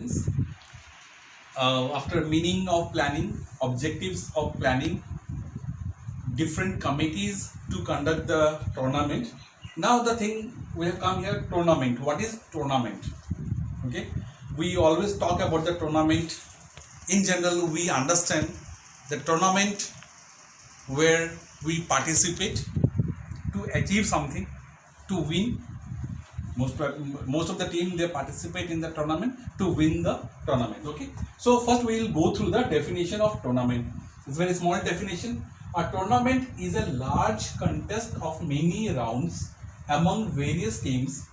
students. After meaning of planning, objectives of planning, different committees to conduct the tournament. Now the thing we have come here, tournament. What is tournament? Okay, we always talk about the tournament. In general, we understand the tournament where we participate to achieve something, to win. Most of the team, they participate in the tournament to win the tournament. Okay, so first we will go through the definition of tournament. It's a very small definition. A tournament is a large contest of many rounds among various teams.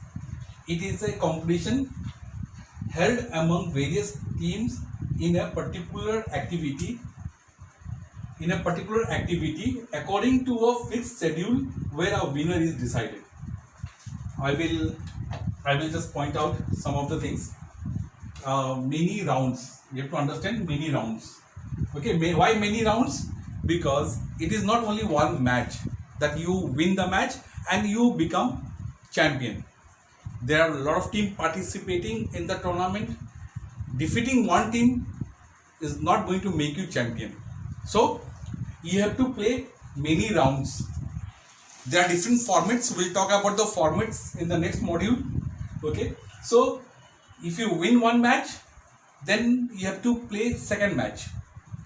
It is a competition held among various teams in a particular activity according to a fixed schedule where a winner is decided. I will just point out some of the things. Many rounds. You have to understand many rounds. Okay, why many rounds? Because it is not only one match that you win the match and you become champion. There are a lot of teams participating in the tournament. Defeating one team is not going to make you champion. So you have to play many rounds. There are different formats. We'll talk about the formats in the next module. Okay, so if you win one match, then you have to play second match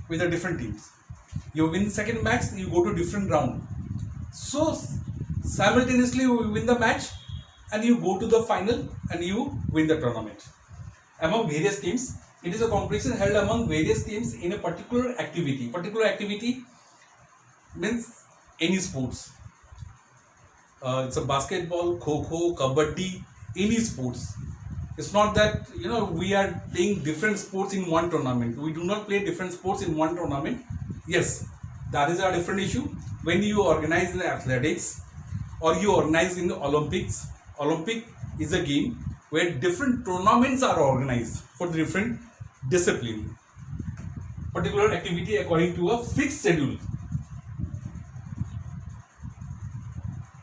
with the different teams. You win second match, you go to different round. So simultaneously you win the match and you go to the final and you win the tournament. Among various teams, it is a competition held among various teams in a particular activity. Particular activity means any sports. It's a basketball, kho-kho, kabaddi, any sports. It's not that we are playing different sports in one tournament. We do not play different sports in one tournament. Yes, that is a different issue. When you organize in athletics or you organize in the Olympics, Olympic is a game where different tournaments are organized for different discipline. Particular activity according to a fixed schedule.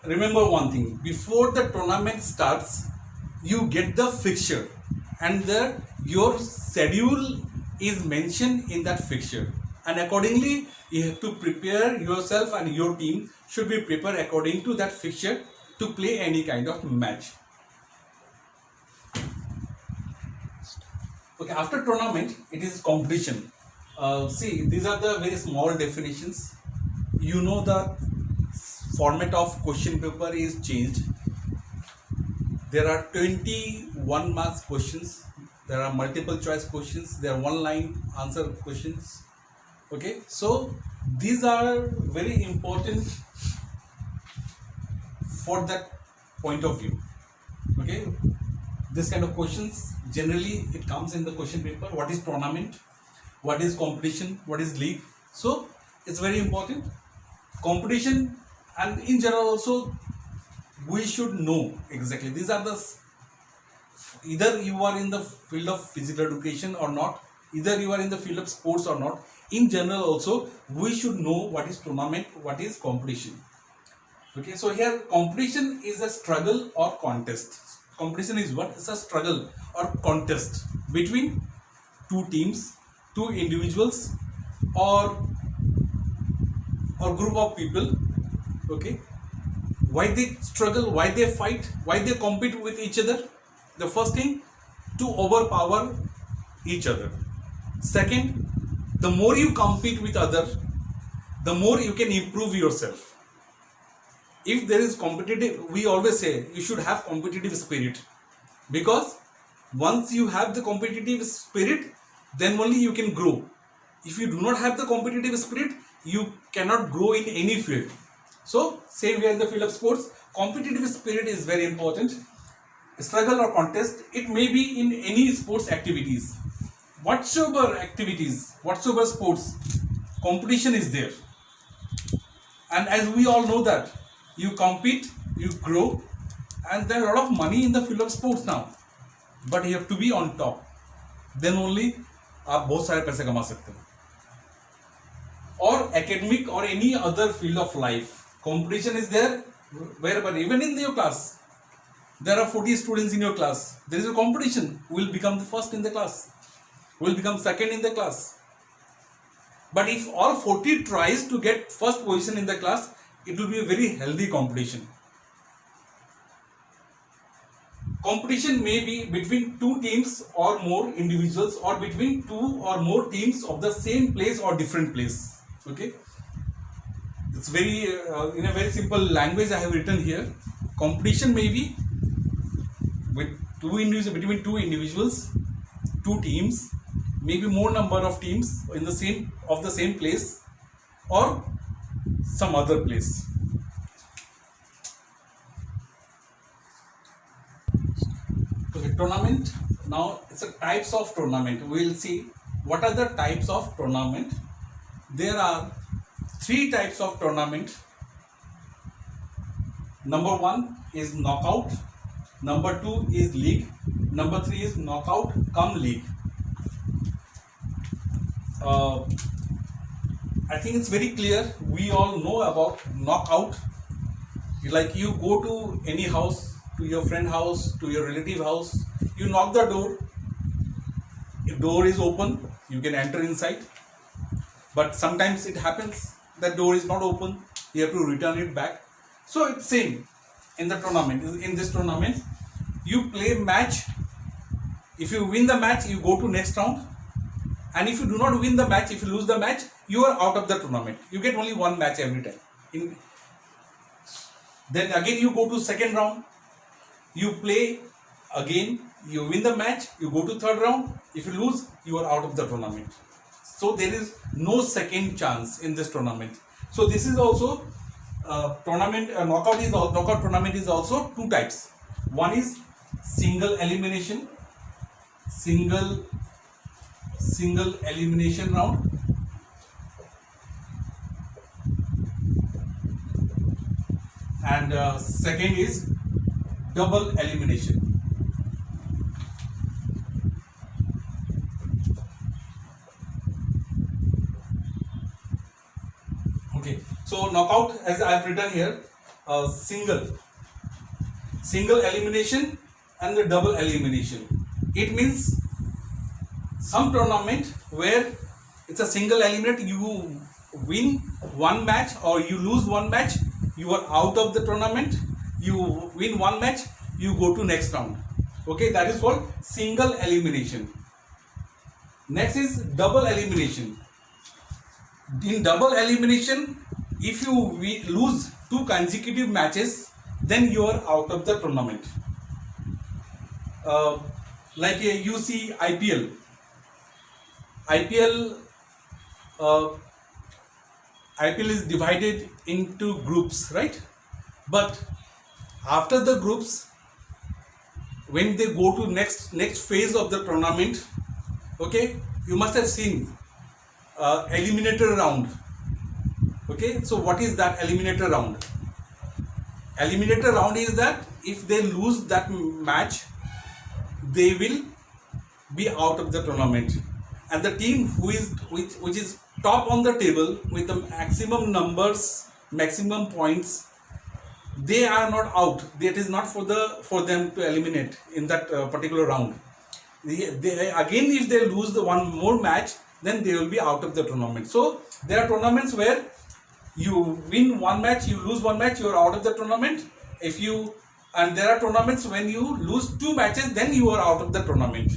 Remember one thing, before the tournament starts, you get the fixture and your schedule is mentioned in that fixture, and accordingly you have to prepare yourself and your team should be prepared according to that fixture to play any kind of match. Okay, after tournament it is competition. See, these are the very small definitions. The format of question paper is changed. There are 21 marks questions. There are multiple choice questions. There are one line answer questions. Okay, so these are very important for that point of view. Okay, this kind of questions generally it comes in the question paper. What is tournament? What is competition? What is league? So it's very important. Competition, and in general also we should know exactly. These are either you are in the field of physical education or not, either you are in the field of sports or not. In general also we should know what is tournament, what is competition. Okay, so here competition is a struggle or contest. Competition is what? It's a struggle or contest between two teams, two individuals, or group of people. Okay, why they struggle, why they fight, why they compete with each other? The first thing, to overpower each other. Second, the more you compete with others, the more you can improve yourself. If there is competitive, we always say you should have competitive spirit, because once you have the competitive spirit, then only you can grow. If you do not have the competitive spirit, you cannot grow in any field. So same here in the field of sports, competitive spirit is very important. Struggle or contest, it may be in any sports activities. Whatsoever activities, whatsoever sports, competition is there. And as we all know that, you compete, you grow, and there are a lot of money in the field of sports now. But you have to be on top. Then only आप बहुत सारे पैसे कमा सकते हो. Or academic or any other field of life, competition is there wherever, even in your class. There are 40 students in your class. There is a competition. Who will become the first in the class? Who will become second in the class? But if all 40 tries to get first position in the class, it will be a very healthy competition. Competition may be between two teams or more individuals, or between two or more teams of the same place or different place. Okay, it's very in a very simple language I have written here. Competition may be with between two individuals, two teams, maybe more number of teams in the same place or some other place. Okay, tournament. Now it's a types of tournament. We will see what are the types of tournament. There are 3 types of tournament. Number 1 is knockout. Number 2 is league. Number 3 is knockout cum league. I think it's very clear. We all know about knockout. Like you go to any house, to your friend house, to your relative house, you knock the door. If door is open, you can enter inside. But sometimes it happens that door is not open. You have to return it back. So it's same in the tournament. In this tournament, you play match. If you win the match, you go to next round. And if you do not win the match, if you lose the match, you are out of the tournament. You get only one match every time. Then again you go to second round. You play again. You win the match. You go to third round. If you lose, you are out of the tournament. So there is no second chance in this tournament. So this is also tournament. Knockout tournament is also 2 types. One is single elimination. Single elimination round. And second is double elimination. Okay, so knockout, as I have written here, single elimination and the double elimination. It means some tournament where it's a single eliminate, you win one match or you lose one match, you are out of the tournament. You win one match, you go to next round. Okay, that is called single elimination. Next is double elimination. In double elimination, if you lose 2 consecutive matches, then you are out of the tournament. Like you see IPL. IPL is divided into groups, right? But after the groups, when they go to next phase of the tournament, okay, you must have seen eliminator round. Okay, so what is that eliminator round? Eliminator round is that if they lose that match, they will be out of the tournament, and the team which is top on the table with the maximum points, they are not out. It is not for them to eliminate in that particular round. Again, if they lose the one more match, then they will be out of the tournament. So there are tournaments where you win one match, you lose one match, you are out of the tournament. And there are tournaments when you lose 2 matches, then you are out of the tournament.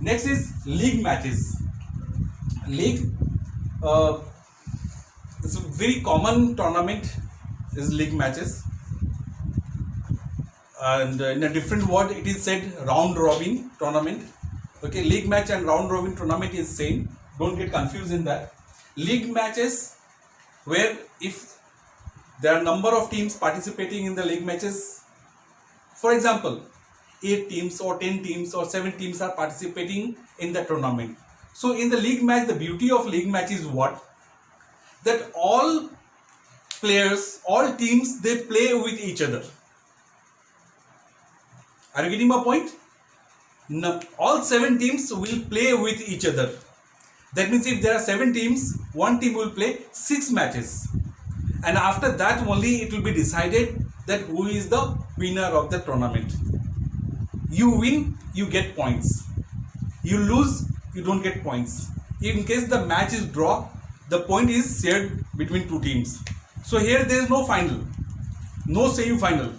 Next is league matches. League, it's a very common tournament is league matches, and in a different word it is said round robin tournament. Okay, league match and round robin tournament is same. Don't get confused in that. League matches, where if there are number of teams participating in the league matches, for example 8 teams or 10 teams or 7 teams are participating in the tournament. So in the league match, the beauty of league match is what? That all players, all teams, they play with each other. Are you getting my point? No, all 7 teams will play with each other. That means if there are 7 teams, one team will play 6 matches. And after that only it will be decided that who is the winner of the tournament. You win, you get points. You lose, you don't get points. In case the match is draw, the point is shared between two teams. So here there is no final, no semi-final.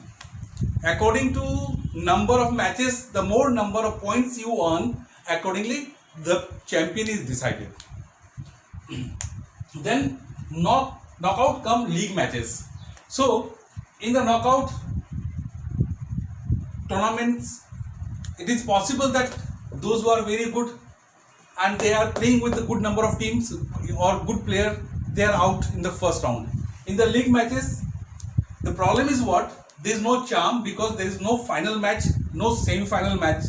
According to number of matches, the more number of points you earn, accordingly the champion is decided. Then knockout come league matches. So in the knockout tournaments, it is possible that those who are very good and they are playing with a good number of teams or good player, they are out in the first round. In the league matches, the problem is what? There is no charm because there is no final match, no semi-final match.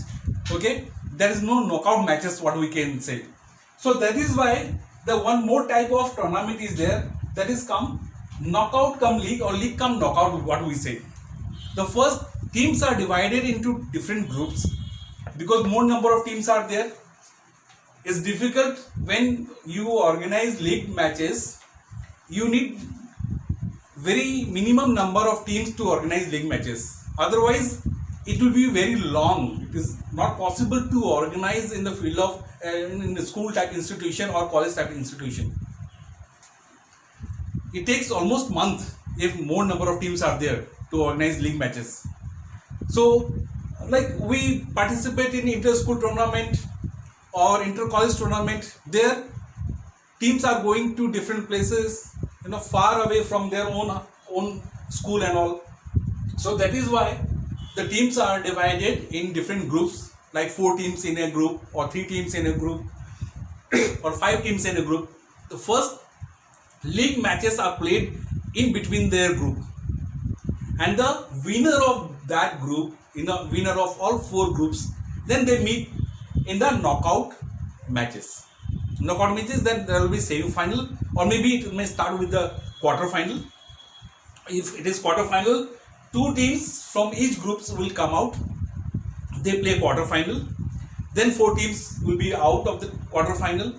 Okay, there is no knockout matches, what we can say. So that is why the one more type of tournament is there, that is come knockout come league or league come knockout, what we say. The first teams are divided into different groups because more number of teams are there. It's difficult when you organize league matches. You need very minimum number of teams to organize league matches. Otherwise, it will be very long. It is not possible to organize in the field of in the school type institution or college type institution. It takes almost month if more number of teams are there to organize league matches. So, like we participate in inter-school tournament or inter-college tournament, there teams are going to different places, far away from their own school and all. So that is why the teams are divided in different groups, like 4 teams in a group or 3 teams in a group or 5 teams in a group. The first league matches are played in between their group, and the winner of that group, winner of all 4 groups, then they meet in the knockout matches. Knockout matches, then there will be semi-final, or maybe it may start with the quarter-final. If it is quarter-final, 2 teams from each groups will come out. They play quarter-final. Then 4 teams will be out of the quarter-final.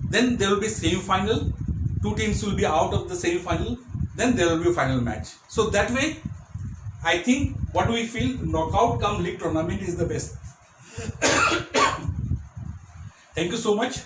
Then there will be semi-final. 2 teams will be out of the semi-final. Then there will be a final match. So that way, I think what we feel, knockout come league tournament is the best. Thank you so much.